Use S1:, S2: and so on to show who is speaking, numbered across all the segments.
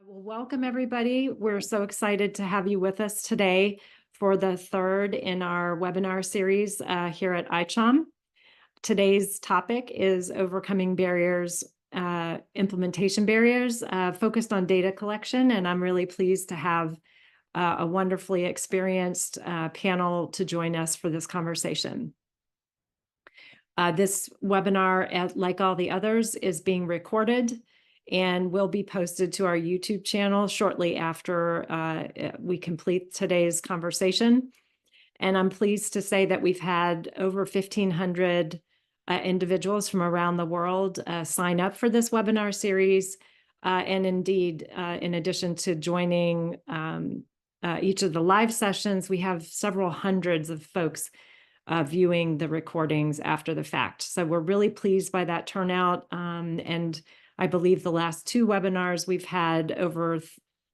S1: Well, welcome everybody. We're so excited to have you with us today for the third in our webinar series here at ICHOM. Today's topic is overcoming barriers, implementation barriers, focused on data collection, and I'm really pleased to have a wonderfully experienced panel to join us for this conversation. This webinar, like all the others, is being recorded and will be posted to our YouTube channel shortly after we complete today's conversation. And I'm pleased to say that we've had over 1,500 individuals from around the world sign up for this webinar series. And indeed, in addition to joining each of the live sessions, we have several hundreds of folks viewing the recordings after the fact. So we're really pleased by that turnout. And I believe the last two webinars, we've had over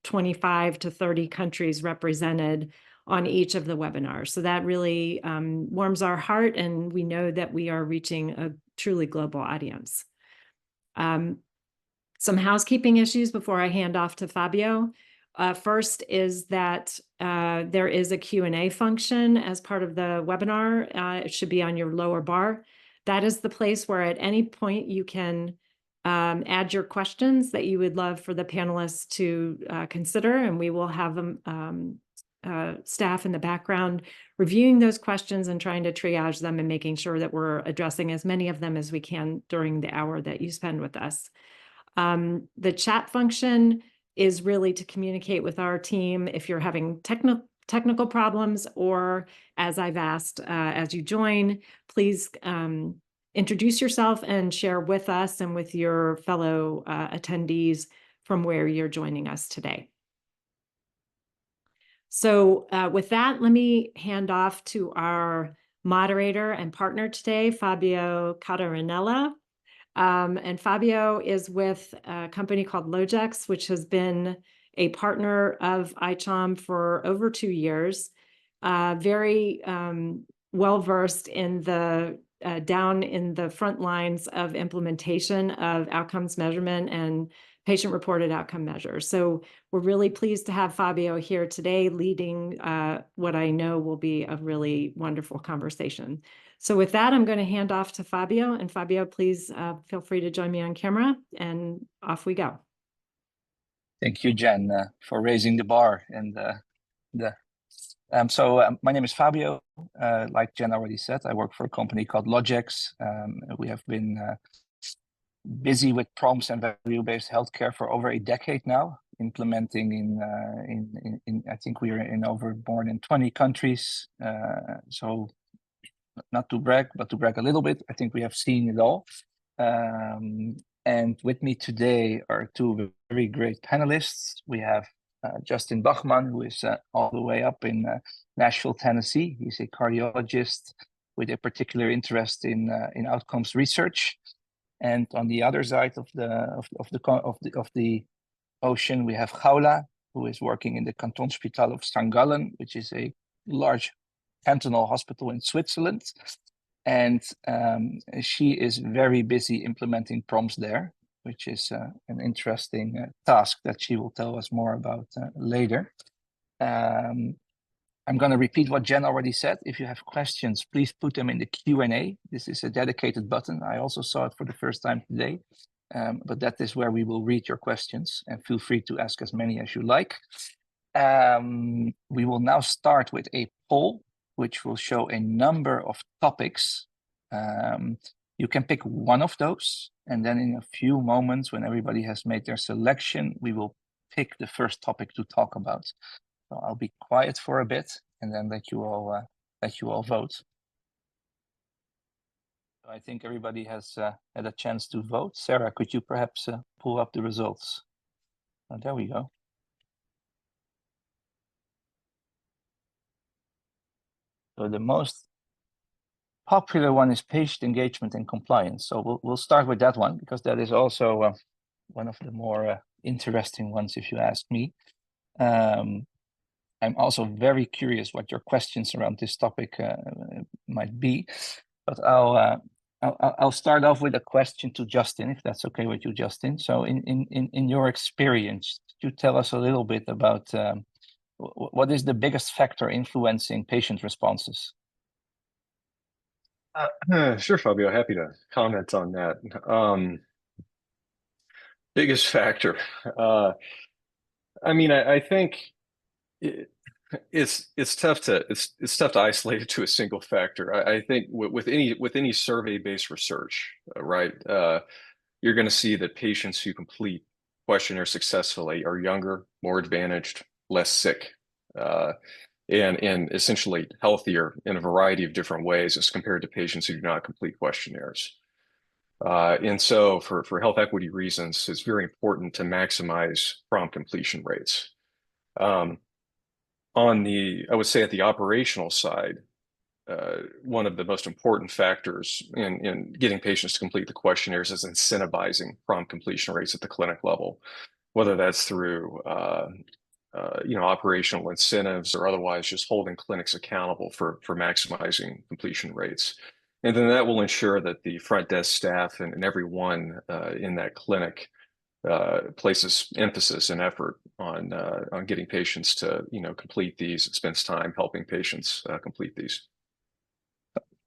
S1: 25 to 30 countries represented on each of the webinars. So that really warms our heart, and we know that we are reaching a truly global audience. Some housekeeping issues before I hand off to Fabio. First is that there is a Q&A function as part of the webinar. It should be on your lower bar. That is the place where at any point you can add your questions that you would love for the panelists to consider, and we will have them, staff in the background reviewing those questions and trying to triage them and making sure that we're addressing as many of them as we can during the hour that you spend with us. The chat function is really to communicate with our team if you're having technical problems, or as I've asked, as you join, please introduce yourself and share with us and with your fellow attendees from where you're joining us today. So with that, let me hand off to our moderator and partner today, Fabio Catarinella. And Fabio is with a company called LOGEX, which has been a partner of ICHOM for over 2 years, very well-versed in the down in the front lines of implementation of outcomes measurement and patient-reported outcome measures. So we're really pleased to have Fabio here today leading what I know will be a really wonderful conversation. So with that, I'm going to hand off to Fabio. And Fabio, please feel free to join me on camera, and off we go.
S2: Thank you, Jen, for raising the bar. And my name is Fabio. Like Jen already said, I work for a company called LOGEX. We have been busy with prompts and value-based healthcare for over a decade now, implementing in I think we are in over more than 20 countries. So not to brag, but to brag a little bit, I think we have seen it all. And with me today are two very great panelists. We have Justin Bachman, who is all the way up in Nashville, Tennessee. He's a cardiologist with a particular interest in outcomes research. And on the other side of the ocean, we have Khaula, who is working in the Kantonsspital St.Gallen, which is a large cantonal hospital in Switzerland. And she is very busy implementing prompts there, which is an interesting task that she will tell us more about later. I'm going to repeat what Jen already said. If you have questions, please put them in the Q&A. This is a dedicated button. I also saw it for the first time today, but that is where we will read your questions, and feel free to ask as many as you like. We will now start with a poll, which will show a number of topics. You can pick one of those, and then in a few moments, when everybody has made their selection, we will pick the first topic to talk about. So I'll be quiet for a bit and then let you all vote. So I think everybody has had a chance to vote. Sarah, could you perhaps pull up the results? Oh, there we go. So the most popular one is patient engagement and compliance. So we'll start with that one, because that is also one of the more interesting ones, if you ask me. I'm also very curious what your questions around this topic might be, but I'll start off with a question to Justin, if that's okay with you, Justin. So in your experience, you tell us a little bit about what is the biggest factor influencing patient responses?
S3: Sure, Fabio. Happy to comment on that. Biggest factor. I mean, I think it's tough to isolate it to a single factor. I think with any survey-based research, right? You're going to see that patients who complete questionnaires successfully are younger, more advantaged, less sick, and essentially healthier in a variety of different ways as compared to patients who do not complete questionnaires. And so for health equity reasons, it's very important to maximize prompt completion rates. I would say at the operational side, one of the most important factors in getting patients to complete the questionnaires is incentivizing prompt completion rates at the clinic level, whether that's through operational incentives or otherwise just holding clinics accountable for maximizing completion rates. And then that will ensure that the front desk staff and everyone in that clinic places emphasis and effort on getting patients to complete these. It spends time helping patients complete these.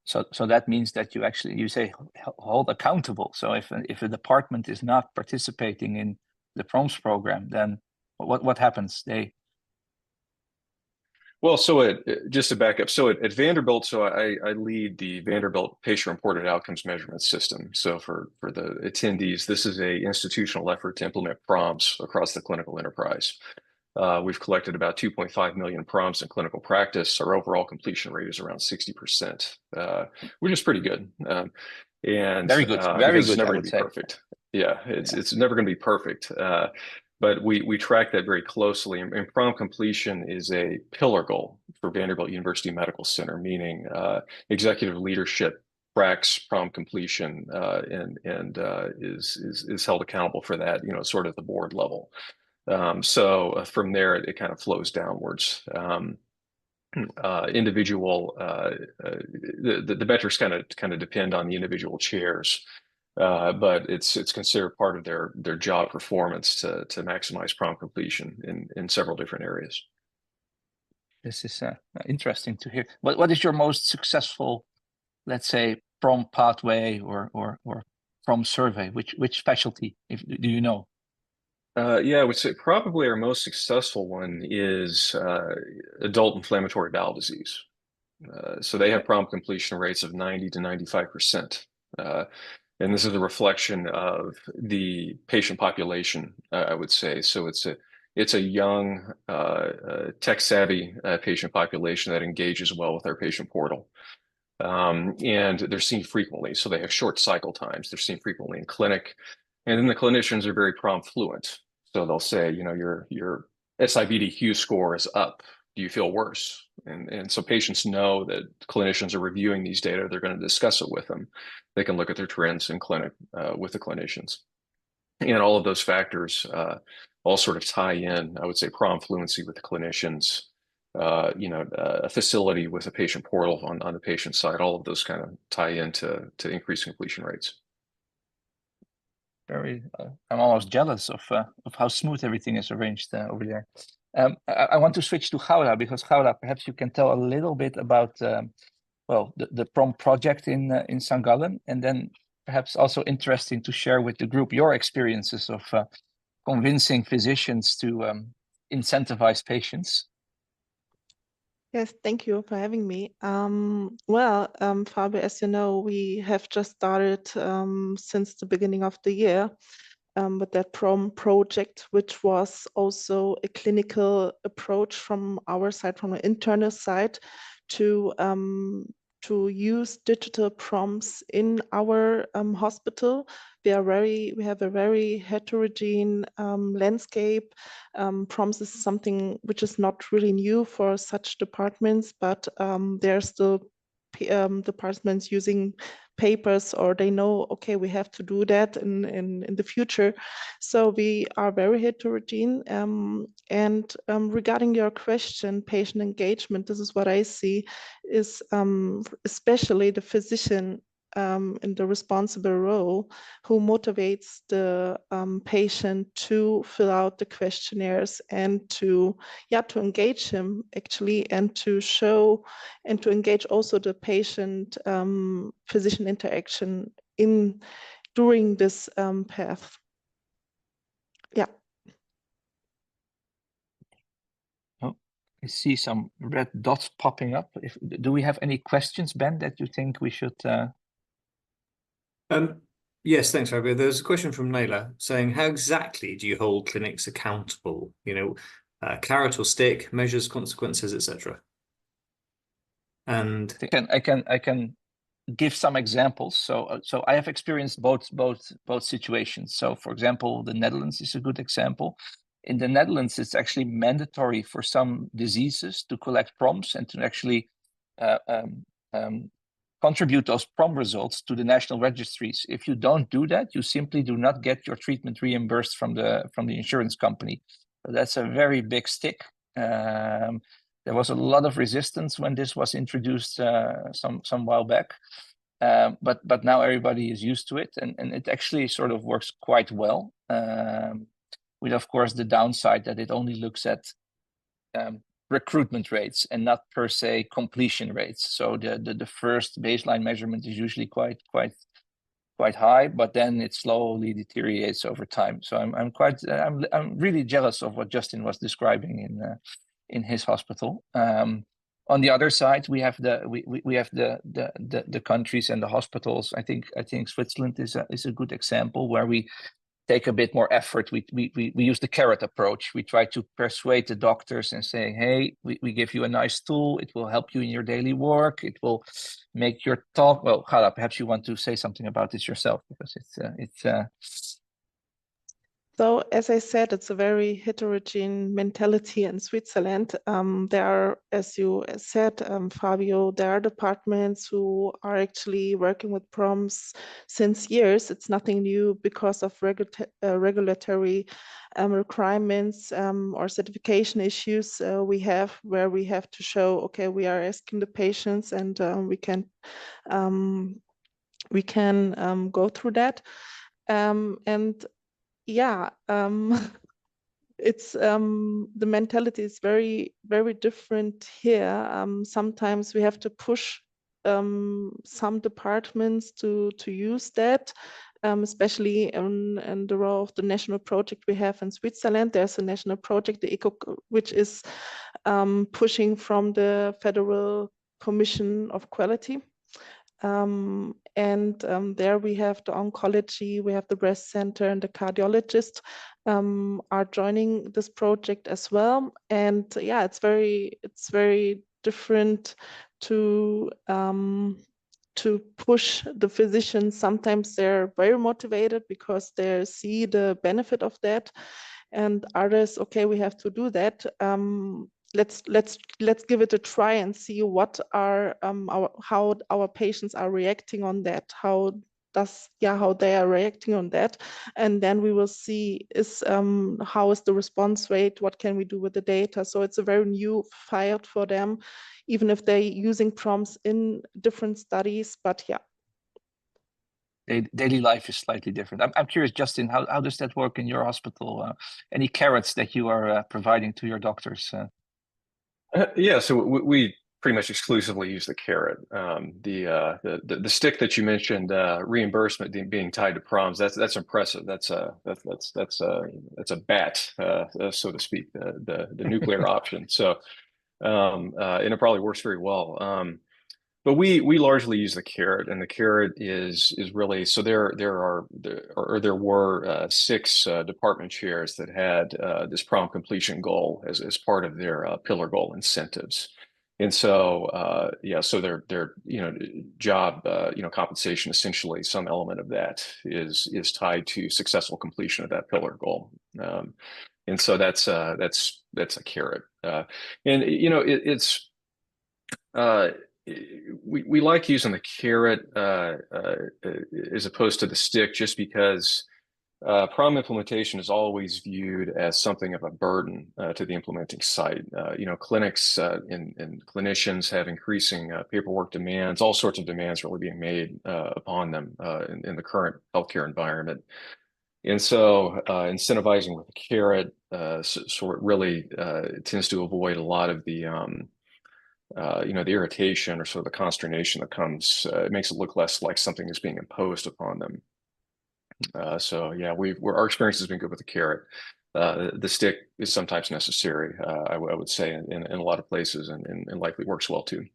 S2: So that means that you say hold accountable. So if a department is not participating in the PROMS program, then what happens?
S3: Well, so just to back up, so at Vanderbilt, so I lead the Vanderbilt patient-reported outcomes measurement system. So for the attendees, this is a institutional effort to implement PROMs across the clinical enterprise. We've collected about 2.5 million PROMs in clinical practice. Our overall completion rate is around 60%, which is pretty good. And
S2: very good,
S3: it's never going to be perfect. Yeah, it's never going to be perfect. But we track that very closely, and prompt completion is a pillar goal for Vanderbilt University Medical Center, meaning executive leadership tracks prompt completion and is held accountable for that, sort of at the board level. So from there, it kind of flows downwards. The metrics kind of depend on the individual chairs. But it's considered part of their job performance to maximize prompt completion in several different areas.
S2: This is interesting to hear. What is your most successful, let's say, PROM pathway or PROM survey? Which specialty? Do you know?
S3: Yeah, I would say probably our most successful one is adult inflammatory bowel disease. So they have prompt completion rates of 90 to 95%. And this is a reflection of the patient population, I would say. So it's a young, tech-savvy patient population that engages well with our patient portal. And they're seen frequently. So they have short cycle times. They're seen frequently in clinic. And then the clinicians are very prompt fluent. So they'll say, your SIBD-Q score is up. Do you feel worse? And so patients know that clinicians are reviewing these data. They're going to discuss it with them. They can look at their trends in clinic with the clinicians. And all of those factors all sort of tie in, I would say, prompt fluency with the clinicians, a facility with a patient portal on the patient side. All of those kind of tie into increased completion rates.
S2: I'm almost jealous of how smooth everything is arranged over there. I want to switch to Khaula, because Khaula, perhaps you can tell a little bit about the PROM project in St.Gallen, and then perhaps also interesting to share with the group your experiences of convincing physicians to incentivize patients.
S4: Yes, thank you for having me. Fabio, as you know, we have just started since the beginning of the year with that PROM project, which was also a clinical approach from our side, from the internal side, to use digital PROMs in our hospital. We have a very heterogeneous landscape. PROMs is something which is not really new for such departments, but there are still departments using papers, or they know, okay, we have to do that in the future. So we are very heterogeneous. Regarding your question, patient engagement, this is what I see is especially the physician in the responsible role, who motivates the patient to fill out the questionnaires and to engage him actually, and to show and to engage also the patient physician interaction during this path. Yeah.
S2: Oh, I see some red dots popping up. Do we have any questions, Ben, that you think we should?
S5: Yes, thanks, Fabio. There's a question from Naila saying, how exactly do you hold clinics accountable? Carrot or stick, measures, consequences, etc. And
S2: I can give some examples. So I have experienced both situations. So, for example, the Netherlands is a good example. In the Netherlands, it's actually mandatory for some diseases to collect PROMs and to actually contribute those PROM results to the national registries. If you don't do that, you simply do not get your treatment reimbursed from the insurance company. So that's a very big stick. There was a lot of resistance when this was introduced some while back, but now everybody is used to it, and it actually sort of works quite well. With, of course, the downside that it only looks at recruitment rates and not per se completion rates. So the first baseline measurement is usually quite high, but then it slowly deteriorates over time. So I'm really jealous of what Justin was describing in his hospital. On the other side, we have the countries and the hospitals. I think Switzerland is a good example where we take a bit more effort. We use the carrot approach. We try to persuade the doctors and say, hey, we give you a nice tool. It will help you in your daily work. It will make your talk. Well, Khaula, perhaps you want to say something about this yourself, because it's
S4: So, as I said, it's a very heterogeneous mentality in Switzerland. There are, as you said, Fabio, there are departments who are actually working with PROMs since years. It's nothing new because of regulatory requirements or certification issues where we have to show, okay, we are asking the patients, and we can go through that. And yeah, it's the mentality is very, very different here. Sometimes we have to push some departments to use that, especially in the role of the national project we have in Switzerland. There's a national project, the ICHOM, which is pushing from the Federal Commission of Quality. There we have the oncology, we have the breast center, and the cardiologist are joining this project as well. And yeah, it's very different to push the physicians. Sometimes they're very motivated because they see the benefit of that, and others, okay, we have to do that. Let's give it a try and see what are how our patients are reacting on that, how they are reacting on that, and then we will see how is the response rate, what can we do with the data. So it's a very new field for them, even if they're using PROMs in different studies. But yeah,
S2: daily life is slightly different. I'm curious, Justin, how does that work in your hospital? Any carrots that you are providing to your doctors?
S3: Yeah, so we pretty much exclusively use the carrot. The stick that you mentioned, reimbursement being tied to PROMs, that's impressive. That's a bat, so to speak, the nuclear option. So and it probably works very well. But we largely use the carrot, and the carrot is really, so there were 6 department chairs that had this PROM completion goal as part of their pillar goal incentives. And so so their job compensation, essentially some element of that is tied to successful completion of that pillar goal. And so that's a carrot. And it's we like using the carrot as opposed to the stick, just because PROM implementation is always viewed as something of a burden to the implementing site. Clinics and clinicians have increasing paperwork demands, all sorts of demands really being made upon them in the current healthcare environment. And so incentivizing with a carrot sort really tends to avoid a lot of the the irritation or sort of the consternation that comes. It makes it look less like something is being imposed upon them. So yeah, our experience has been good with the carrot. The stick is sometimes necessary, I would say, in a lot of places, and likely works well too.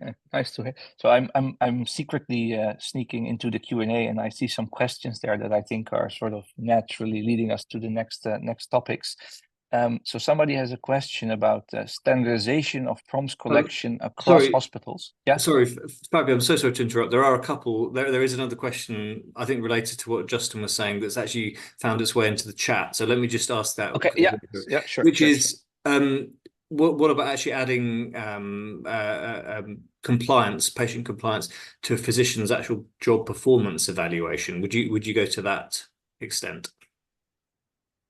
S2: Okay, nice to hear. So I'm secretly sneaking into the Q&A, and I see some questions there that I think are sort of naturally leading us to the next topics. So somebody has a question about standardization of PROMS collection across hospitals. Yeah.
S5: Sorry, Fabio, I'm so sorry to interrupt. There are a couple. There is another question, I think, related to what Justin was saying that's actually found its way into the chat. So let me just ask that.
S2: Okay. Yeah. Yeah. Sure.
S5: Which is, what about actually adding compliance, patient compliance, to a physician's actual job performance evaluation? Would you go to that extent?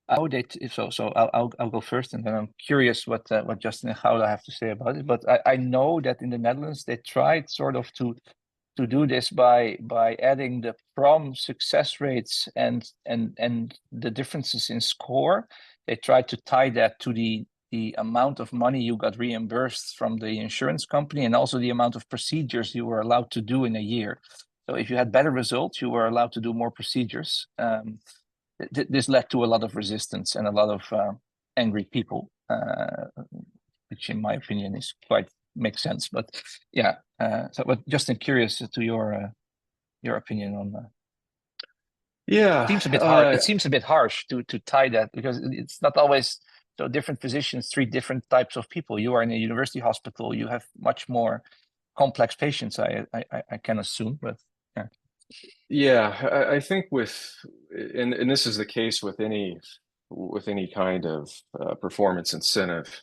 S2: I'll go first, and then I'm curious what Justin and Khaula have to say about it. But I know that in the Netherlands they tried sort of to do this by adding the PROM success rates and the differences in score. They tried to tie that to the amount of money you got reimbursed from the insurance company, and also the amount of procedures you were allowed to do in a year. So if you had better results, you were allowed to do more procedures. This led to a lot of resistance and a lot of angry people, which in my opinion is makes sense. But yeah, but Justin, curious to your opinion on that.
S3: Yeah,
S2: it seems a bit hard. It seems a bit harsh to tie that, because it's not always so. Different physicians treat different types of people. You are in a university hospital. You have much more complex patients. I can assume, but yeah.
S3: Yeah, I think and this is the case with any kind of performance incentive.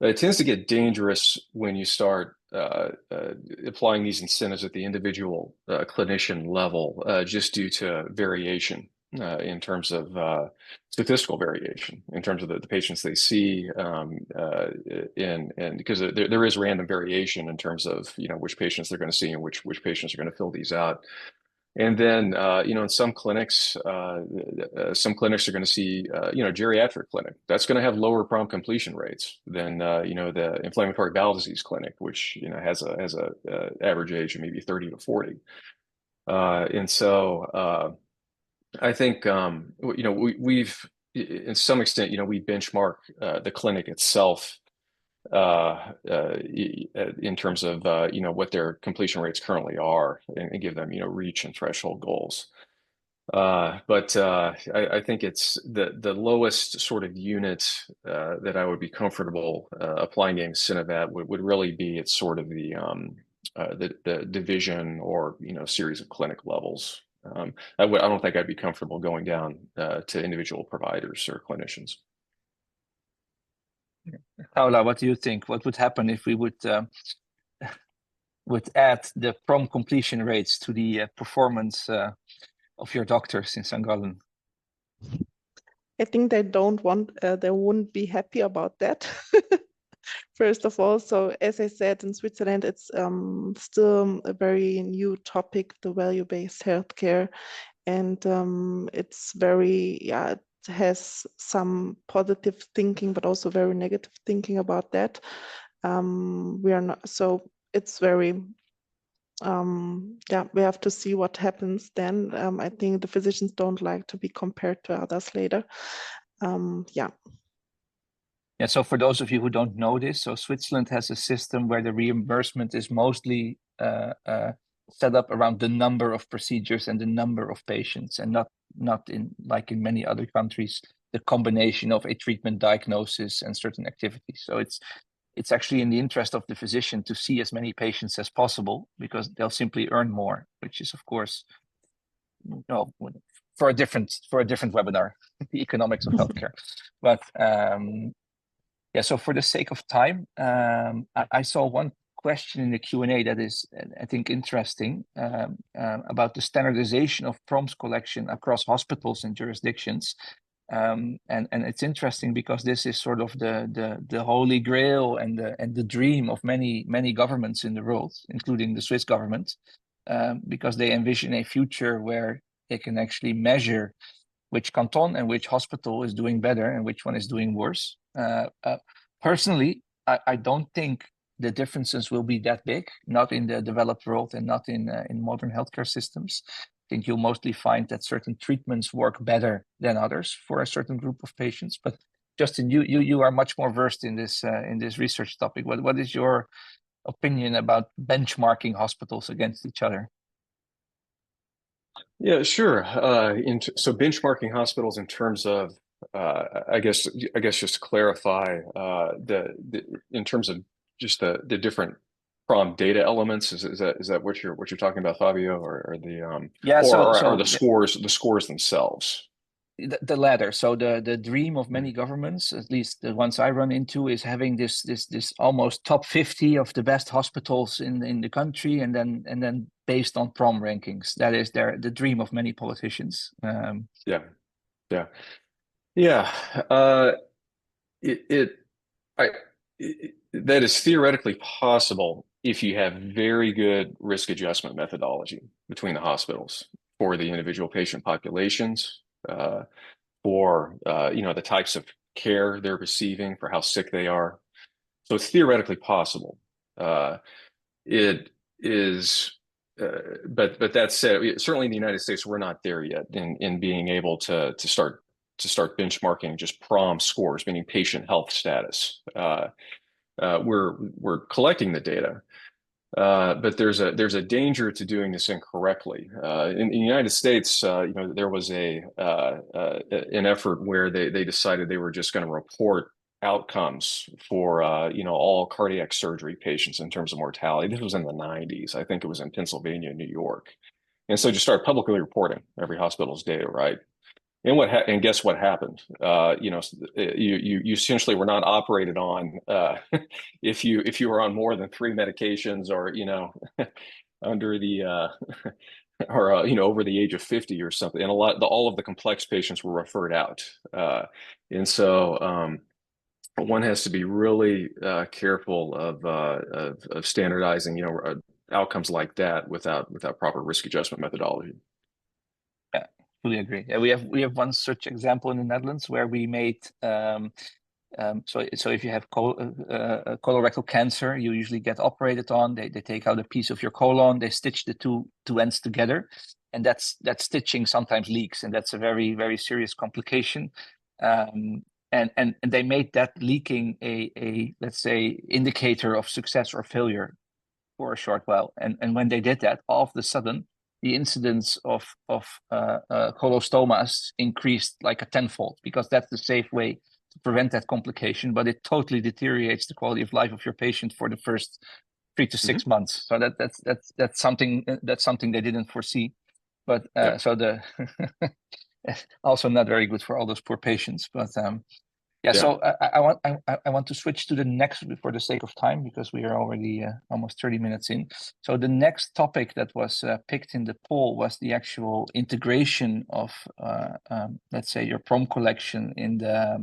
S3: It tends to get dangerous when you start applying these incentives at the individual clinician level, just due to variation in terms of statistical variation in terms of the patients they see, and because there is random variation in terms of which patients they're going to see and which patients are going to fill these out. And then, in some clinics are going to see, geriatric clinic. That's going to have lower PROM completion rates than, the inflammatory bowel disease clinic, which, has a average age of maybe 30 to 40. And so I think, we've, in some extent, we benchmark the clinic itself in terms of what their completion rates currently are, and give them reach and threshold goals. But I think it's the lowest sort of unit that I would be comfortable applying the incentive at would really be at sort of the division or series of clinic levels. I don't think I'd be comfortable going down to individual providers or clinicians.
S2: Khaula, what do you think? What would happen if we would add the PROM completion rates to the performance of your doctors in St.Gallen?
S4: I think they wouldn't be happy about that. First of all, so as I said, in Switzerland, it's still a very new topic, the value-based healthcare, and it's very, it has some positive thinking, but also very negative thinking about that. We are not, so it's very, we have to see what happens then. I think the physicians don't like to be compared to others later.
S2: Yeah, so for those of you who don't know this, so Switzerland has a system where the reimbursement is mostly set up around the number of procedures and the number of patients, and not in like in many other countries, the combination of a treatment diagnosis and certain activities. So it's actually in the interest of the physician to see as many patients as possible, because they'll simply earn more, which is of course, for a different webinar, the economics of healthcare. But yeah, so for the sake of time, I saw one question in the Q&A that is, I think, interesting about the standardization of PROMS collection across hospitals and jurisdictions. And it's interesting because this is sort of the holy grail and the dream of many governments in the world, including the Swiss government, because they envision a future where they can actually measure which canton and which hospital is doing better and which one is doing worse. Personally, I don't think the differences will be that big, not in the developed world and not in modern healthcare systems. I think you'll mostly find that certain treatments work better than others for a certain group of patients. But Justin, you are much more versed in this research topic. What is your opinion about benchmarking hospitals against each other?
S3: Yeah, sure. So benchmarking hospitals in terms of, I guess just to clarify, in terms of just the different PROM data elements, is that what you're talking about, Fabio, or the
S2: yeah,
S3: or the scores themselves?
S2: The latter. So the dream of many governments, at least the ones I run into, is having this almost top 50 of the best hospitals in the country, and then based on PROM rankings. That is the dream of many politicians.
S3: That is theoretically possible if you have very good risk adjustment methodology between the hospitals for the individual patient populations, for the types of care they're receiving, for how sick they are. So it's theoretically possible. It is, but that said, certainly in the United States, we're not there yet in being able to start benchmarking just PROM scores, meaning patient health status. We're collecting the data, but there's a danger to doing this incorrectly. In the United States, there was an effort where they decided they were just going to report outcomes for all cardiac surgery patients in terms of mortality. This was in the 90s. I think it was in Pennsylvania, New York, and so just start publicly reporting every hospital's data, right? And guess what happened? You essentially were not operated on if you were on more than 3 medications, or under the or over the age of 50 or something. And all of the complex patients were referred out, and so one has to be really careful of standardizing outcomes like that without proper risk adjustment methodology.
S2: Fully agree. Yeah, we have one such example in the Netherlands where we made so if you have colorectal cancer, you usually get operated on. They take out a piece of your colon, they stitch the two ends together, and that stitching sometimes leaks, and that's a very, very serious complication. And they made that leaking a let's say indicator of success or failure for a short while. And when they did that, all of a sudden, the incidence of colostomas increased like a tenfold, because that's the safe way to prevent that complication. But it totally deteriorates the quality of life of your patient for the first 3 to 6 months. So that's something they didn't foresee. But so also not very good for all those poor patients. But so I want to switch to the next for the sake of time, because we are already almost 30 minutes in. So the next topic that was picked in the poll was the actual integration of let's say your PROM collection in the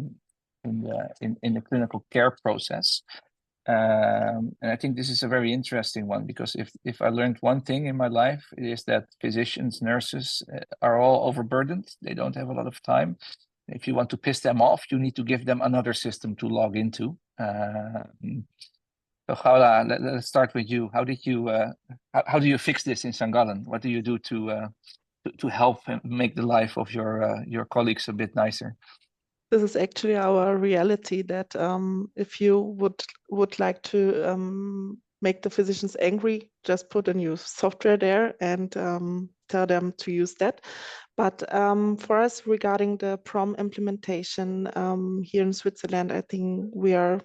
S2: clinical care process. And I think this is a very interesting one, because if I learned one thing in my life, it is that physicians, nurses are all overburdened. They don't have a lot of time. If you want to piss them off, you need to give them another system to log into. So Khaula, let's start with you. How do you fix this in St.Gallen? What do you do to help make the life of your colleagues a bit nicer?
S4: This is actually our reality, that if you would like to make the physicians angry, just put a new software there and tell them to use that. But for us, regarding the PROM implementation here in Switzerland, I think we are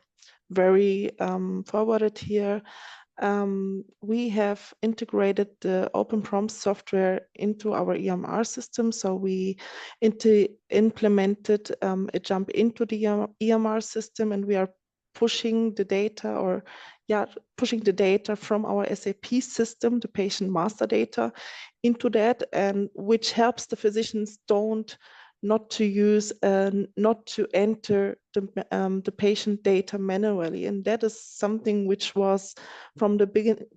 S4: very forwarded here. We have integrated the Open PROM software into our EMR system. So we implemented a jump into the EMR system, and we are pushing the data from our SAP system, the patient master data, into that, and which helps the physicians not to enter the patient data manually. And that is something which was from the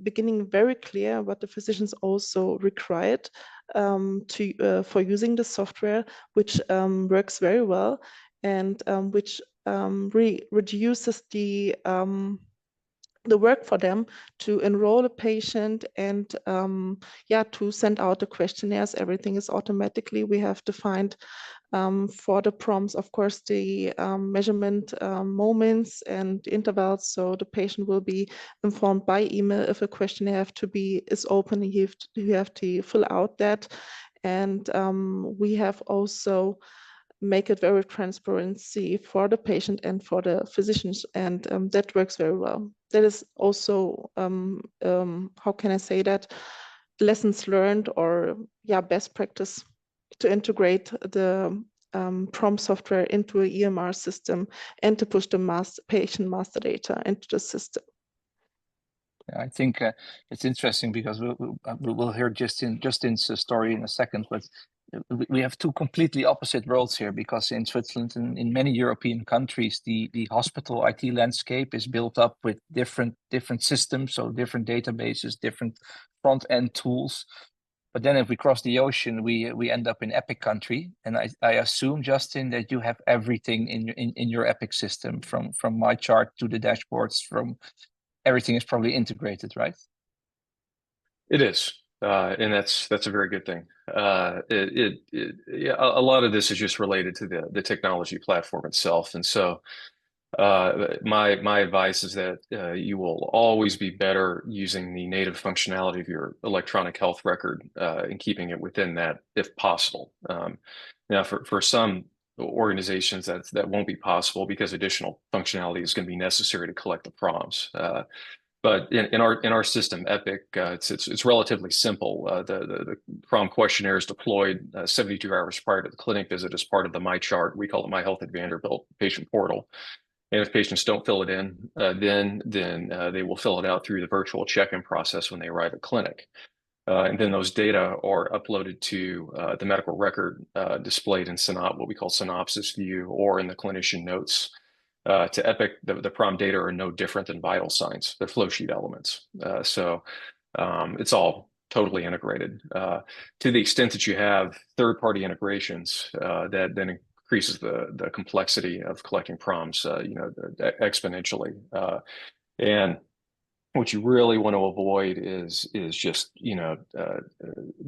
S4: beginning very clear, what the physicians also required for using the software, which works very well, and which reduces the work for them to enroll a patient and to send out the questionnaires. Everything is automatically. We have defined for the prompts, of course, the measurement moments and intervals. So the patient will be informed by email if a questionnaire is open. You have to fill out that, and we have also make it very transparency for the patient and for the physicians, and that works very well. That is also how can I say that, lessons learned, or best practice to integrate the prompt software into an EMR system and to push the patient master data into the system.
S2: I think it's interesting because we'll hear Justin's story in a second, but we have two completely opposite worlds here, because in Switzerland and in many European countries, the hospital IT landscape is built up with different systems, so different databases, different front-end tools. But then if we cross the ocean, we end up in Epic country. And I assume, Justin, that you have everything in your Epic system, from my chart to the dashboards, everything is probably integrated, right?
S3: It is. And that's a very good thing. A lot of this is just related to the technology platform itself. And so my advice is that you will always be better using the native functionality of your electronic health record and keeping it within that if possible. Now, for some organizations that won't be possible because additional functionality is going to be necessary to collect the prompts. But in our system, Epic, it's relatively simple. The prompt questionnaire is deployed 72 hours prior to the clinic visit as part of the My Chart. We call it My Health at Vanderbilt patient portal. And if patients don't fill it in, then they will fill it out through the virtual check-in process when they arrive at clinic. And then those data are uploaded to the medical record displayed in what we call synopsis view, or in the clinician notes. To Epic, the prompt data are no different than vital signs. They're flow sheet elements. So it's all totally integrated. To the extent that you have third-party integrations, that then increases the complexity of collecting prompts, exponentially. And what you really want to avoid is just the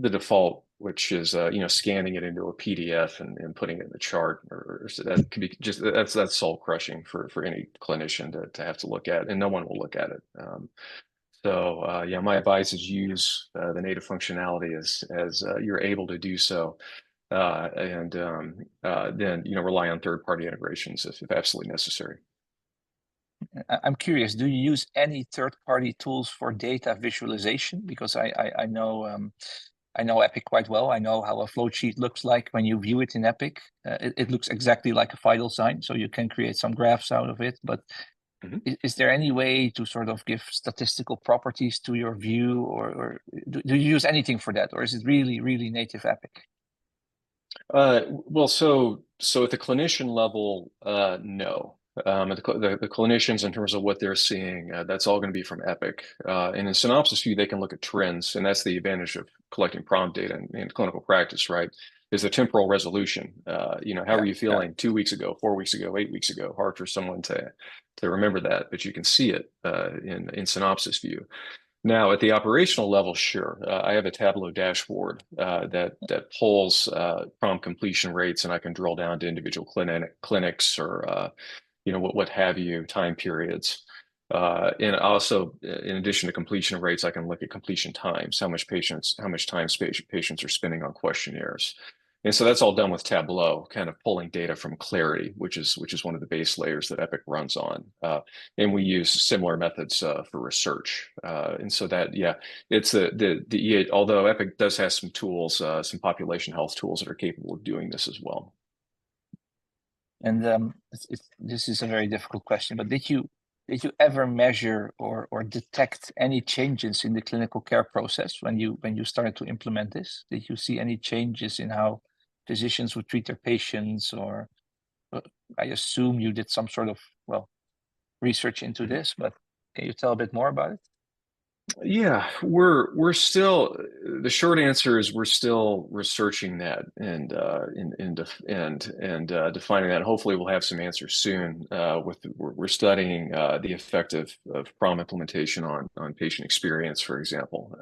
S3: default, which is scanning it into a PDF and putting it in the chart, or so that could be just that's soul crushing for any clinician to have to look at, and no one will look at it. My advice is use the native functionality as you're able to do so, and then rely on third-party integrations if absolutely necessary.
S2: I'm curious, do you use any third-party tools for data visualization? Because I know Epic quite well. I know how a flow sheet looks like when you view it in Epic. It looks exactly like a vital sign, so you can create some graphs out of it. But is there any way to sort of give statistical properties to your view, or do you use anything for that, or is it really, really native Epic?
S3: So at the clinician level, no. The clinicians, in terms of what they're seeing, that's all going to be from Epic. And in synopsis view, they can look at trends, and that's the advantage of collecting prompt data in clinical practice, right? Is the temporal resolution. How are you feeling 2 weeks ago, 4 weeks ago, 8 weeks ago? Hard for someone to remember that, but you can see it in synopsis view. Now, at the operational level, sure. I have a Tableau dashboard that pulls prompt completion rates, and I can drill down to individual clinics or what have you, time periods. And also, in addition to completion rates, I can look at completion times, how much time patients are spending on questionnaires. And so that's all done with Tableau, kind of pulling data from Clarity, which is one of the base layers that Epic runs on. And we use similar methods for research. And so that, it's although Epic does have some tools, some population health tools that are capable of doing this as well.
S2: And this is a very difficult question, but did you did you ever measure or detect any changes in the clinical care process when you started to implement this? Did you see any changes in how physicians would treat their patients, or I assume you did some sort of, well, research into this, but can you tell a bit more about it?
S3: Yeah, we're still, the short answer is we're still researching that and defining that. Hopefully we'll have some answers soon. We're studying the effect of PROM implementation on patient experience, for example.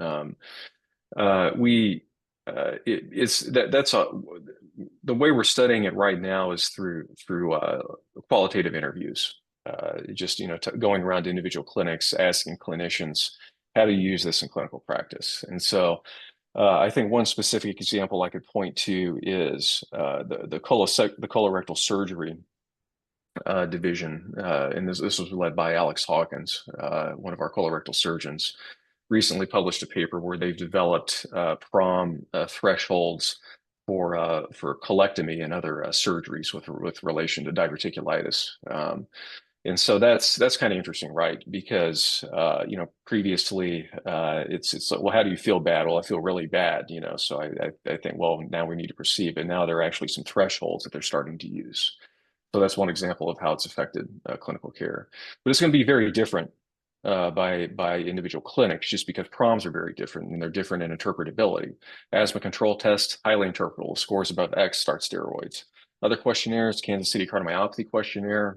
S3: The way we're studying it right now is through qualitative interviews. Just going around to individual clinics, asking clinicians how to use this in clinical practice. And so I think one specific example I could point to is the colorectal surgery division. And this was led by Alex Hawkins, one of our colorectal surgeons, recently published a paper where they've developed PROM thresholds for colectomy and other surgeries with relation to diverticulitis. And so that's kind of interesting, right? Because previously it's like, well, how do you feel bad? Well, I feel really bad, So I think, well, now we need to proceed. But now there are actually some thresholds that they're starting to use. So that's one example of how it's affected clinical care. But it's going to be very different by individual clinics, just because PROMs are very different, and they're different in interpretability. Asthma control test, highly interpretable. Scores above X, start steroids. Other questionnaires, Kansas City cardiomyopathy questionnaire,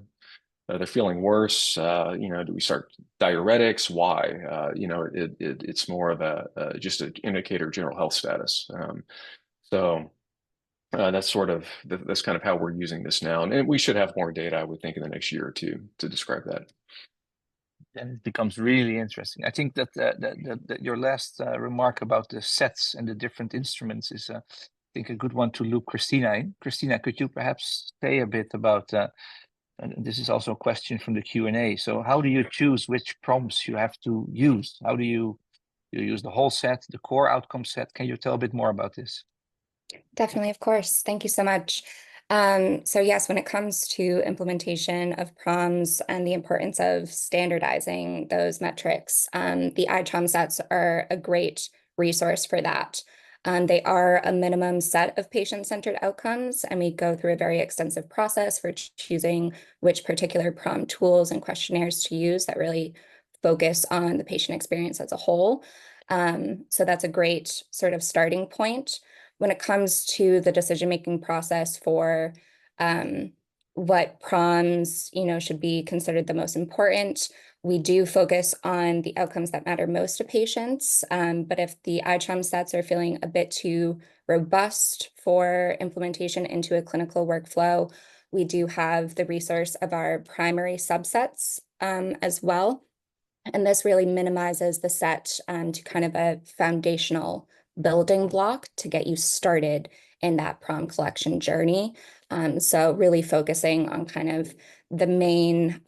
S3: they're feeling worse. Do we start diuretics? Why? It's more of just an indicator of general health status. That's kind of how we're using this now, and we should have more data, I would think, in the next year or two to describe that.
S2: And it becomes really interesting. I think that your last remark about the sets and the different instruments is, I think, a good one to loop Christina in. Christina, could you perhaps say a bit about? And this is also a question from the Q&A. So, how do you choose which prompts you have to use? How do you use the whole set, the core outcome set? Can you tell a bit more about this?
S6: Definitely, of course. Thank you so much. So yes, when it comes to implementation of PROMs and the importance of standardizing those metrics, the ICHOM sets are a great resource for that. They are a minimum set of patient-centered outcomes, and we go through a very extensive process for choosing which particular PROM tools and questionnaires to use that really focus on the patient experience as a whole. So that's a great sort of starting point. When it comes to the decision-making process for what PROMs, should be considered the most important, we do focus on the outcomes that matter most to patients. But if the ICHOM sets are feeling a bit too robust for implementation into a clinical workflow, we do have the resource of our primary subsets as well. And this really minimizes the set to kind of a foundational building block to get you started in that PROM collection journey. So really focusing on kind of the main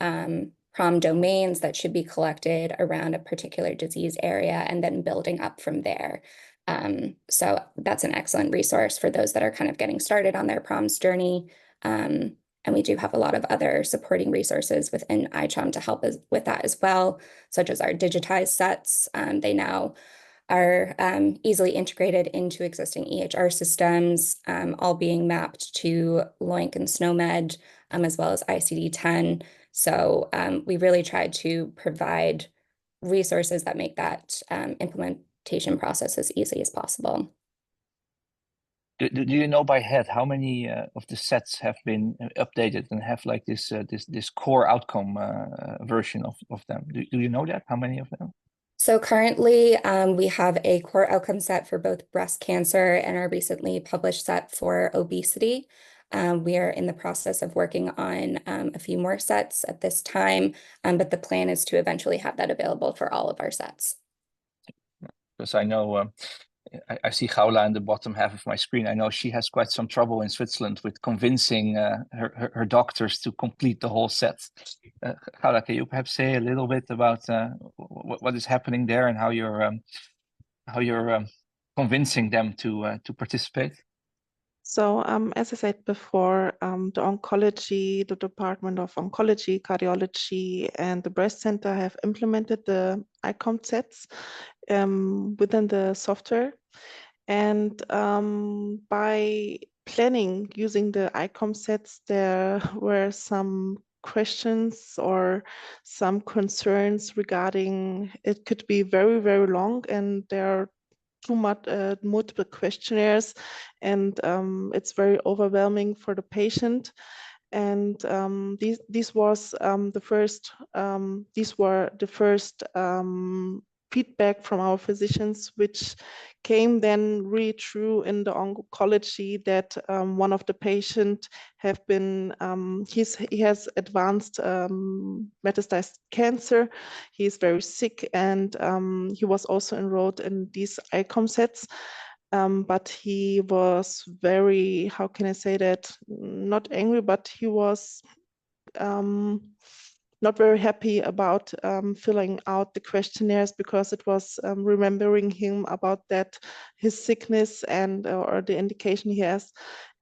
S6: PROM domains that should be collected around a particular disease area, and then building up from there. So that's an excellent resource for those that are kind of getting started on their PROMs journey. And we do have a lot of other supporting resources within ICHOM to help us with that as well, such as our digitized sets. They now are easily integrated into existing EHR systems, all being mapped to LOINC and SNOMED, as well as ICD-10. So we really try to provide resources that make that implementation process as easy as possible.
S2: Do you know by head how many of the sets have been updated and have like this core outcome version of them? Do you know that? How many of them?
S6: So currently, we have a core outcome set for both breast cancer and our recently published set for obesity. We are in the process of working on a few more sets at this time, but the plan is to eventually have that available for all of our sets.
S2: Because I know I see Khaula in the bottom half of my screen. I know she has quite some trouble in Switzerland with convincing her doctors to complete the whole set. Khaula, can you perhaps say a little bit about what is happening there and how you're convincing them to participate?
S4: So as I said before, the oncology, the Department of Oncology, Cardiology, and the Breast Center have implemented the ICHOM sets within the software. And by planning using the ICHOM sets, there were some questions or some concerns regarding it could be very, very long, and there are too much multiple questionnaires, and it's very overwhelming for the patient. And these was the first these were the first feedback from our physicians, which came then really true in the oncology, that one of the patient have been he has advanced metastatic cancer. He's very sick, and he was also enrolled in these ICHOM sets. But he was very, how can I say that, not angry, but he was not very happy about filling out the questionnaires, because it was remembering him about that, his sickness and or the indication he has.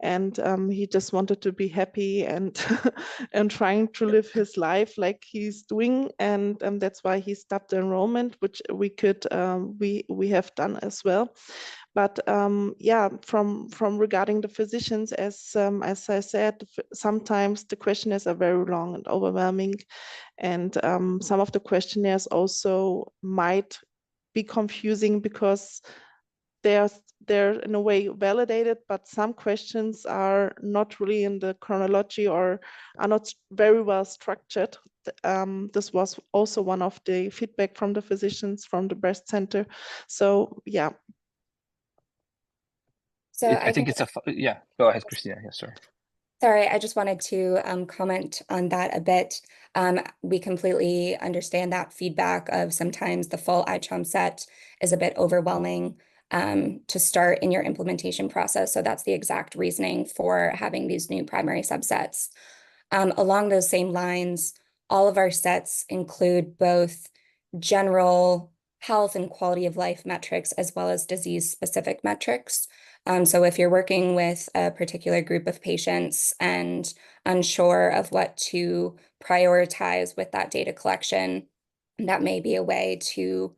S4: And he just wanted to be happy and and trying to live his life like he's doing. And that's why he stopped the enrollment, which we could we have done as well. But yeah, from regarding the physicians, as I said, sometimes the questionnaires are very long and overwhelming, and some of the questionnaires also might be confusing, because they're in a way validated, but some questions are not really in the chronology or are not very well structured. This was also one of the feedback from the physicians from the breast center. So yeah.
S6: So
S2: I think it's yeah, go ahead, Christina. Yes, sorry.
S6: Sorry, I just wanted to comment on that a bit. We completely understand that feedback of sometimes the full ICHOM set is a bit overwhelming to start in your implementation process. So that's the exact reasoning for having these new primary subsets. Along those same lines, all of our sets include both general health and quality of life metrics as well as disease-specific metrics. So if you're working with a particular group of patients and unsure of what to prioritize with that data collection, that may be a way to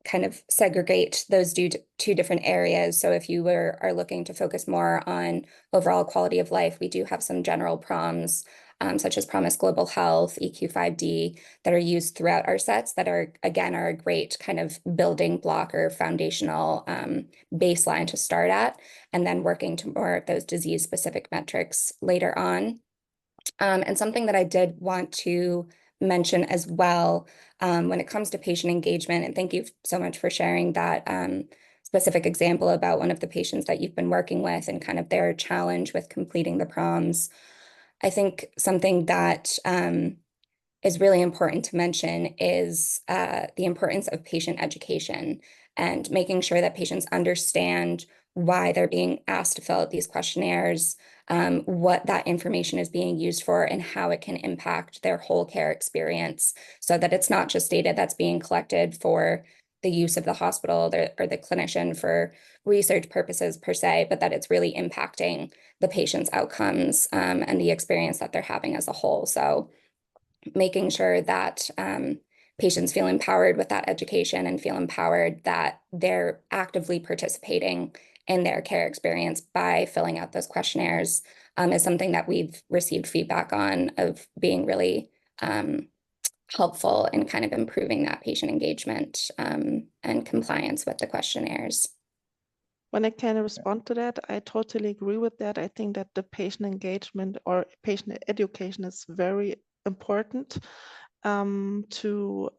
S6: kind of segregate those two different areas. So if you are looking to focus more on overall quality of life, we do have some general PROMs, such as Promise Global Health, EQ5D, that are used throughout our sets that are, again, are a great kind of building block or foundational baseline to start at, and then working to more of those disease-specific metrics later on. And something that I did want to mention as well, when it comes to patient engagement, and thank you so much for sharing that specific example about one of the patients that you've been working with and kind of their challenge with completing the PROMs. I think something that is really important to mention is the importance of patient education and making sure that patients understand why they're being asked to fill out these questionnaires, what that information is being used for, and how it can impact their whole care experience, so that it's not just data that's being collected for the use of the hospital or the clinician for research purposes per se, but that it's really impacting the patient's outcomes and the experience that they're having as a whole. So making sure that patients feel empowered with that education and feel empowered that they're actively participating in their care experience by filling out those questionnaires is something that we've received feedback on of being really helpful in kind of improving that patient engagement and compliance with the questionnaires.
S4: When I can respond to that, I totally agree with that. I think that the patient engagement or patient education is very important to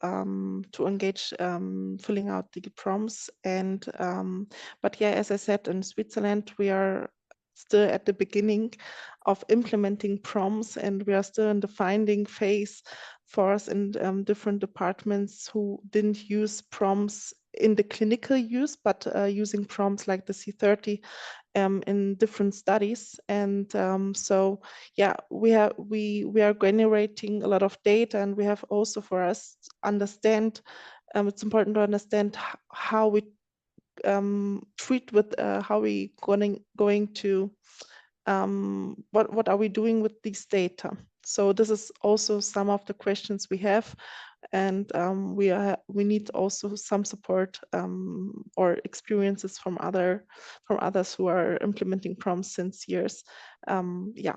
S4: engage filling out the PROMs. And but yeah, as I said, in Switzerland we are still at the beginning of implementing PROMs, and we are still in the finding phase for us in different departments who didn't use PROMs in the clinical use, but using PROMs like the C30 in different studies. And so yeah, we are generating a lot of data, and we have also, for us, understand it's important to understand how we treat with how we going to what are we doing with these data? So this is also some of the questions we have, and we need also some support or experiences from others who are implementing prompts since years. Yeah.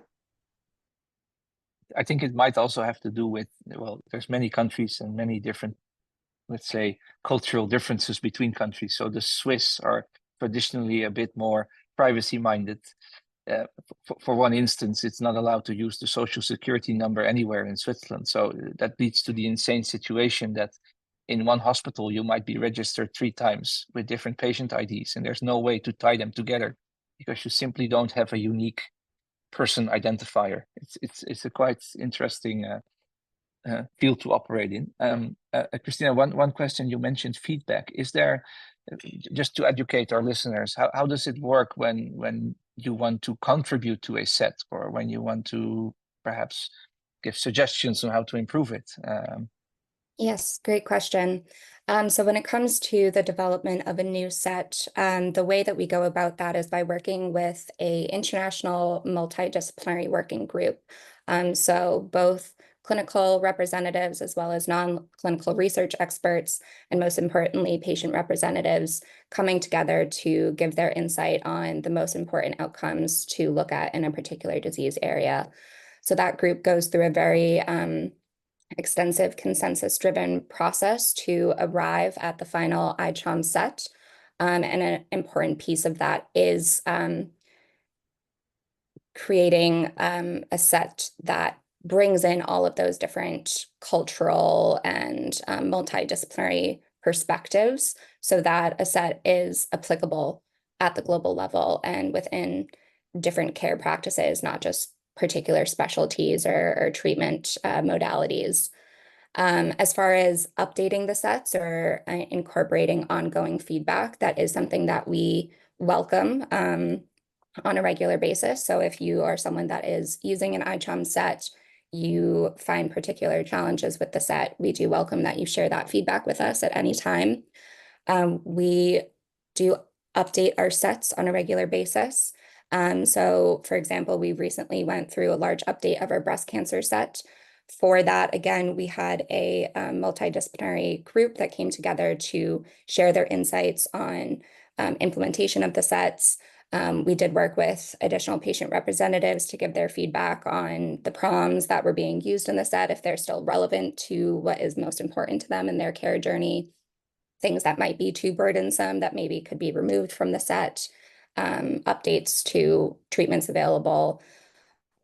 S2: I think it might also have to do with, well, there's many countries and many different, let's say, cultural differences between countries. So the Swiss are traditionally a bit more privacy minded. For one instance, it's not allowed to use the social security number anywhere in Switzerland. So that leads to the insane situation that in one hospital, you might be registered 3 times with different patient IDs, and there's no way to tie them together because you simply don't have a unique person identifier. It's a quite interesting field to operate in. Christina, one question, you mentioned feedback. Is there, just to educate our listeners, how does it work when you want to contribute to a set, or when you want to perhaps give suggestions on how to improve it?
S6: Yes, great question. So when it comes to the development of a new set, the way that we go about that is by working with an international multidisciplinary working group. So both clinical representatives as well as non-clinical research experts, and most importantly, patient representatives coming together to give their insight on the most important outcomes to look at in a particular disease area. So that group goes through a very extensive consensus-driven process to arrive at the final ICHOM set. And an important piece of that is creating a set that brings in all of those different cultural and multidisciplinary perspectives so that a set is applicable at the global level and within different care practices, not just particular specialties or treatment modalities. As far as updating the sets or incorporating ongoing feedback, that is something that we welcome on a regular basis. So if you are someone that is using an ICHOM set, you find particular challenges with the set, we do welcome that you share that feedback with us at any time. We do update our sets on a regular basis. So for example, we recently went through a large update of our breast cancer set. For that, again, we had a multidisciplinary group that came together to share their insights on implementation of the sets. We did work with additional patient representatives to give their feedback on the prompts that were being used in the set, if they're still relevant to what is most important to them in their care journey, things that might be too burdensome that maybe could be removed from the set, updates to treatments available,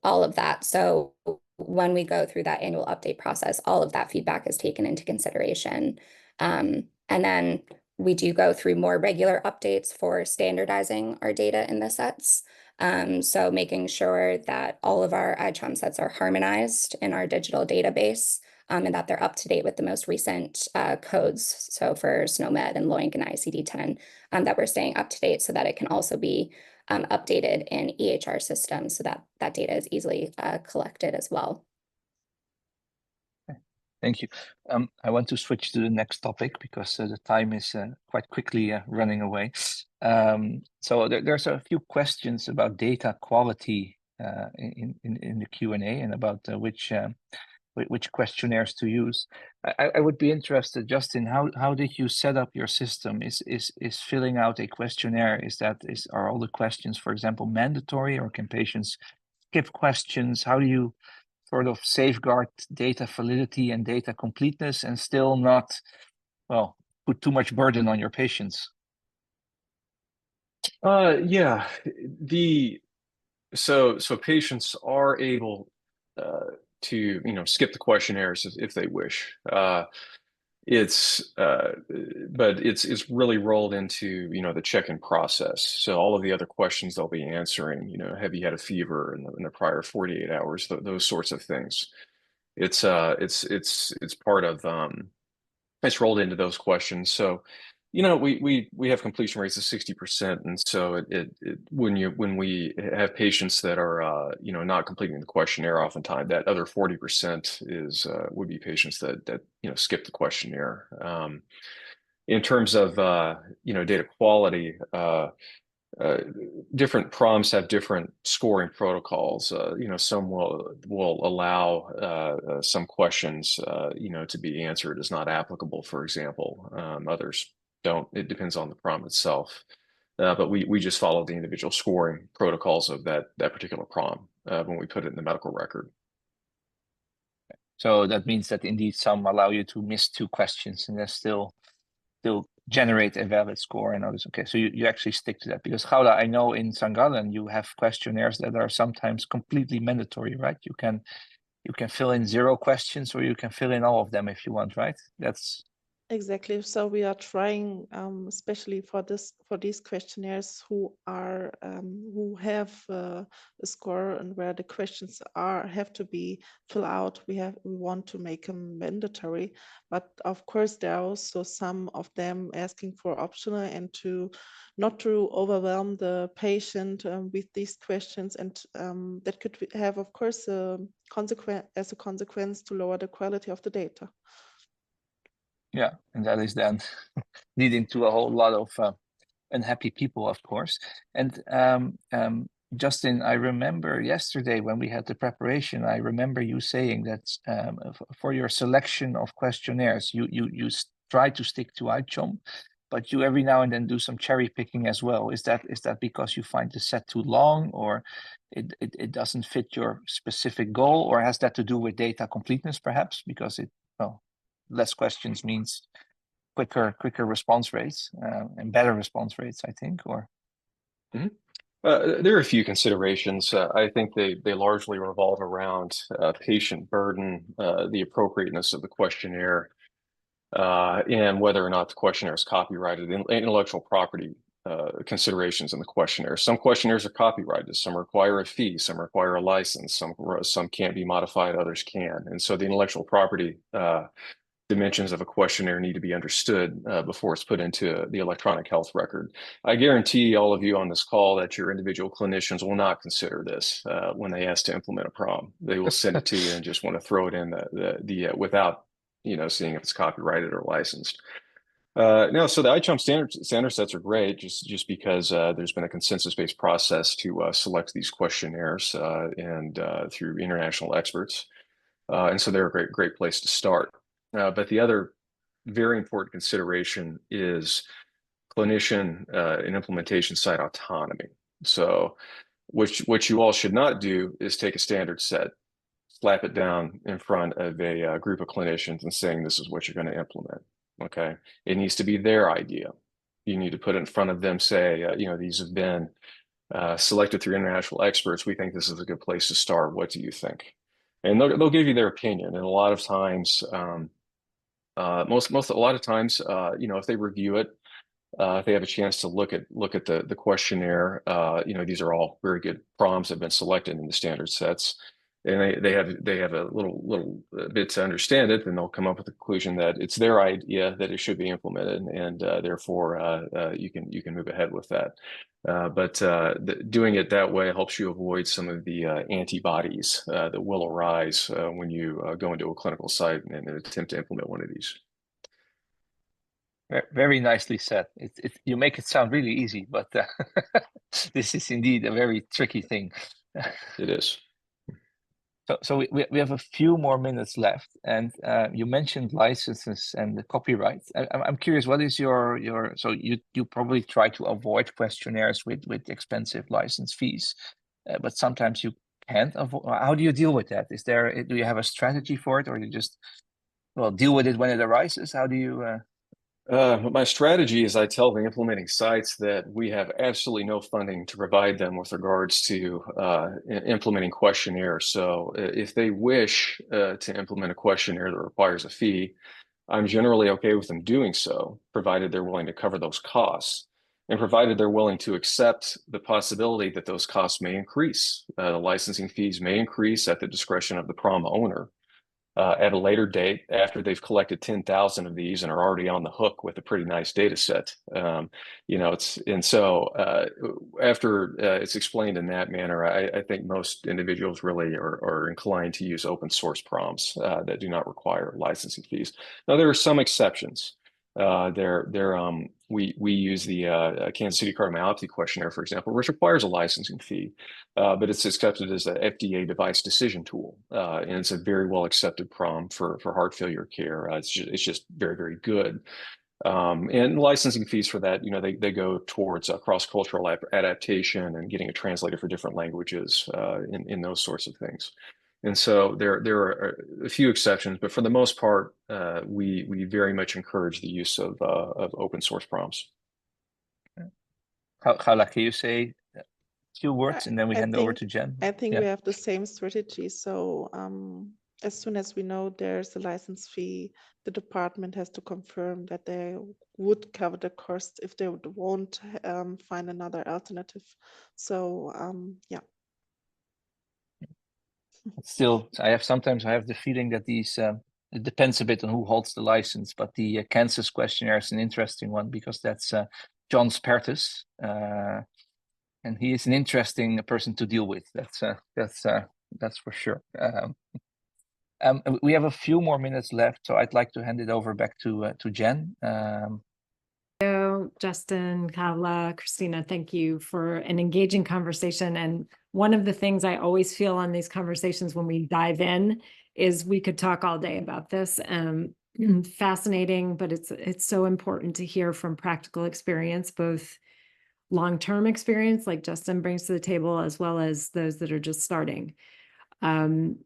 S6: all of that. So when we go through that annual update process, all of that feedback is taken into consideration. And then we do go through more regular updates for standardizing our data in the sets. So making sure that all of our ICHOM sets are harmonized in our digital database and that they're up to date with the most recent codes. So for SNOMED and LOINC and ICD-10, that we're staying up to date so that it can also be updated in EHR systems so that that data is easily collected as well.
S2: Thank you. I want to switch to the next topic because the time is quite quickly running away. So there's a few questions about data quality in the Q&A and about which questionnaires to use. I would be interested, Justin, how did you set up your system? Is filling out a questionnaire, are all the questions, for example, mandatory, or can patients skip questions? How do you sort of safeguard data validity and data completeness and still not, well, put too much burden on your patients?
S3: Yeah, so patients are able to skip the questionnaires if they wish. But it's really rolled into the check-in process. So all of the other questions they'll be answering, have you had a fever in the prior 48 hours, those sorts of things. It's part of it's rolled into those questions. So we have completion rates of 60%, and so when we have patients that are not completing the questionnaire, oftentimes that other 40% would be patients that skip the questionnaire. in terms of data quality, different prompts have different scoring protocols. Some will allow some questions to be answered as not applicable, for example. Others don't. It depends on the prompt itself. But we just follow the individual scoring protocols of that particular prompt when we put it in the medical record.
S2: So that means that indeed some allow you to miss 2 questions and then still generate a valid score, and others. Okay, so you actually stick to that, because Khaula, I know in St. Gallen you have questionnaires that are sometimes completely mandatory, right? You can fill in 0 questions, or you can fill in all of them if you want, right? That's
S4: Exactly. So we are trying, especially for these questionnaires who have a score and where the questions have to be filled out. We want to make them mandatory, but of course there are also some of them asking for optional, and not to overwhelm the patient with these questions, and that could have, of course, a consequence to lower the quality of the data.
S2: yeah, and that is then leading to a whole lot of unhappy people, of course. And Justin, I remember yesterday when we had the preparation, I remember you saying that for your selection of questionnaires, you try to stick to ICHOM, but you every now and then do some cherry picking as well. Is that because you find the set too long, or it doesn't fit your specific goal, or has that to do with data completeness, perhaps, because less questions means quicker response rates and better response rates, I think, or?
S3: There are a few considerations. I think they largely revolve around patient burden, the appropriateness of the questionnaire, and whether or not the questionnaire is copyrighted, intellectual property considerations in the questionnaire. Some questionnaires are copyrighted, some require a fee, some require a license, some can't be modified, others can. And so the intellectual property dimensions of a questionnaire need to be understood before it's put into the electronic health record. I guarantee all of you on this call that your individual clinicians will not consider this when they ask to implement a prompt. They will send it to you and just want to throw it in the without seeing if it's copyrighted or licensed. No, so the ICHOM standard sets are great just because there's been a consensus-based process to select these questionnaires and through international experts. And so they're a great place to start. But the other very important consideration is clinician and implementation site autonomy. So what you all should not do is take a standard set, slap it down in front of a group of clinicians and saying, this is what you're going to implement. Okay. It needs to be their idea. You need to put it in front of them, say, these have been selected through international experts. We think this is a good place to start. What do you think? And they'll give you their opinion. And a lot of times, a lot of times, if they review it, if they have a chance to look at the questionnaire, these are all very good prompts that have been selected in the standard sets, and they have a little bit to understand it, then they'll come up with the conclusion that it's their idea that it should be implemented, and therefore you can move ahead with that. But doing it that way helps you avoid some of the antibodies that will arise when you go into a clinical site and attempt to implement one of these.
S2: Very nicely said. You make it sound really easy, but this is indeed a very tricky thing.
S3: It is.
S2: So we have a few more minutes left, and you mentioned licenses and the copyright. I'm curious, what is your so you probably try to avoid questionnaires with expensive license fees, but sometimes you can't avoid. How do you deal with that? Do you have a strategy for it, or you just deal with it when it arises? How do you?
S3: My strategy is I tell the implementing sites that we have absolutely no funding to provide them with regards to implementing questionnaires. So if they wish to implement a questionnaire that requires a fee, I'm generally okay with them doing so, provided they're willing to cover those costs, and provided they're willing to accept the possibility that those costs may increase. The licensing fees may increase at the discretion of the prom owner. At a later date, after they've collected 10,000 of these and are already on the hook with a pretty nice data set. After it's explained in that manner, I think most individuals really are inclined to use open source prompts that do not require licensing fees. Now, there are some exceptions. We use the Kansas City cardiomyopathy questionnaire, for example, which requires a licensing fee, but it's accepted as a FDA device decision tool, and it's a very well accepted PROM for heart failure care. It's just very, very good. And licensing fees for that, they go towards cross-cultural adaptation and getting a translator for different languages in those sorts of things. And so there are a few exceptions, but for the most part, we very much encourage the use of open source prompts.
S2: Khaula, can you say a few words and then we hand over to Jen?
S4: I think we have the same strategy. So as soon as we know there's a license fee, the department has to confirm that they would cover the cost if they won't find another alternative. So yeah.
S2: Still, sometimes I have the feeling that these, it depends a bit on who holds the license, but the Kansas questionnaire is an interesting one because that's John Spertus, and he is an interesting person to deal with. That's for sure. We have a few more minutes left, so I'd like to hand it over back to Jen.
S1: Justin, Khaula, Christina, thank you for an engaging conversation. And one of the things I always feel on these conversations when we dive in is we could talk all day about this. Fascinating, but it's so important to hear from practical experience, both long-term experience like Justin brings to the table, as well as those that are just starting. And,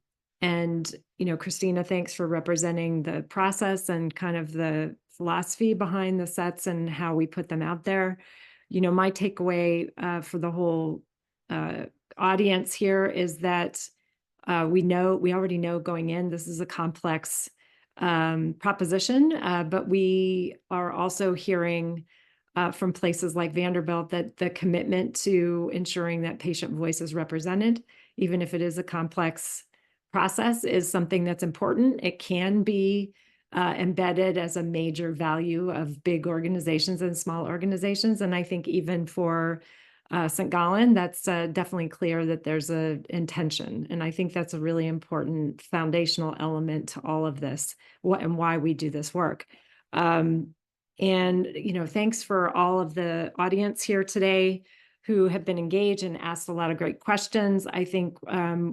S1: Christina, thanks for representing the process and kind of the philosophy behind the sets and how we put them out there. My takeaway for the whole audience here is that we already know going in, this is a complex proposition, but we are also hearing from places like Vanderbilt that the commitment to ensuring that patient voice is represented, even if it is a complex process, is something that's important. It can be embedded as a major value of big organizations and small organizations. And I think even for St.Gallen, that's definitely clear that there's an intention. And I think that's a really important foundational element to all of this, and why we do this work. And, thanks for all of the audience here today who have been engaged and asked a lot of great questions. I think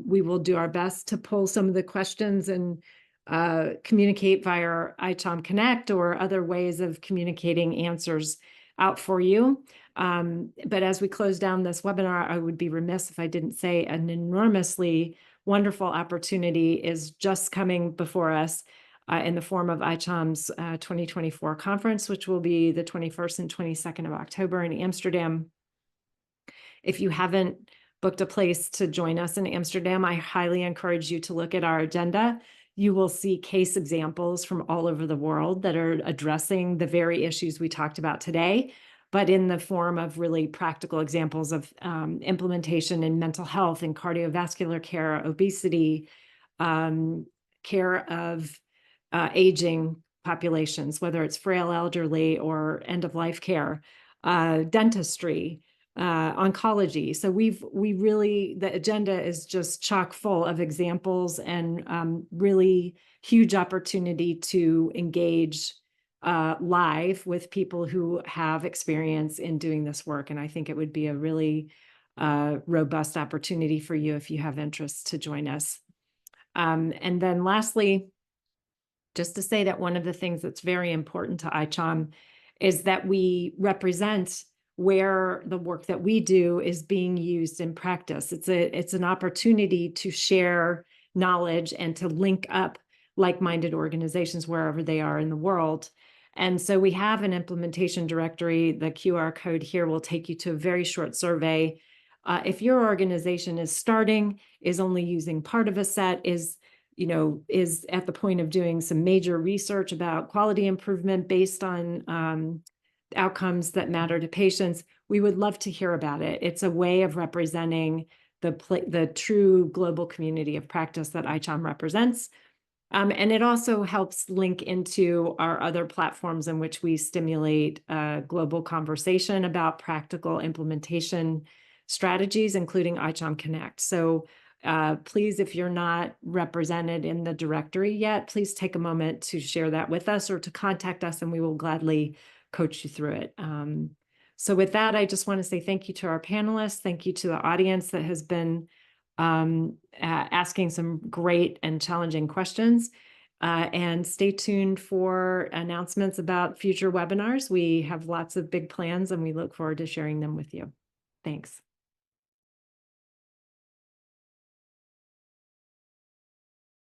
S1: we will do our best to pull some of the questions and communicate via ICHOM Connect or other ways of communicating answers out for you. But as we close down this webinar, I would be remiss if I didn't say an enormously wonderful opportunity is just coming before us in the form of ICHOM's 2024 conference, which will be the 21st and 22nd of October in Amsterdam. If you haven't booked a place to join us in Amsterdam, I highly encourage you to look at our agenda. You will see case examples from all over the world that are addressing the very issues we talked about today, but in the form of really practical examples of implementation in mental health and cardiovascular care, obesity, care of aging populations, whether it's frail elderly or end-of-life care, dentistry, oncology. So the agenda is just chock full of examples and really huge opportunity to engage live with people who have experience in doing this work. And I think it would be a really robust opportunity for you if you have interest to join us. And then lastly, just to say that one of the things that's very important to ICHOM is that we represent where the work that we do is being used in practice. It's an opportunity to share knowledge and to link up like-minded organizations wherever they are in the world. And so we have an implementation directory. The QR code here will take you to a very short survey. If your organization is starting, is only using part of a set, is at the point of doing some major research about quality improvement based on outcomes that matter to patients, we would love to hear about it. It's a way of representing the true global community of practice that ICHOM represents. And it also helps link into our other platforms in which we stimulate global conversation about practical implementation strategies, including ICHOM Connect. So please, if you're not represented in the directory yet, please take a moment to share that with us or to contact us, and we will gladly coach you through it. So with that, I just want to say thank you to our panelists. Thank you to the audience that has been asking some great and challenging questions. And stay tuned for announcements about future webinars. We have lots of big plans and we look forward to sharing them with you. Thanks.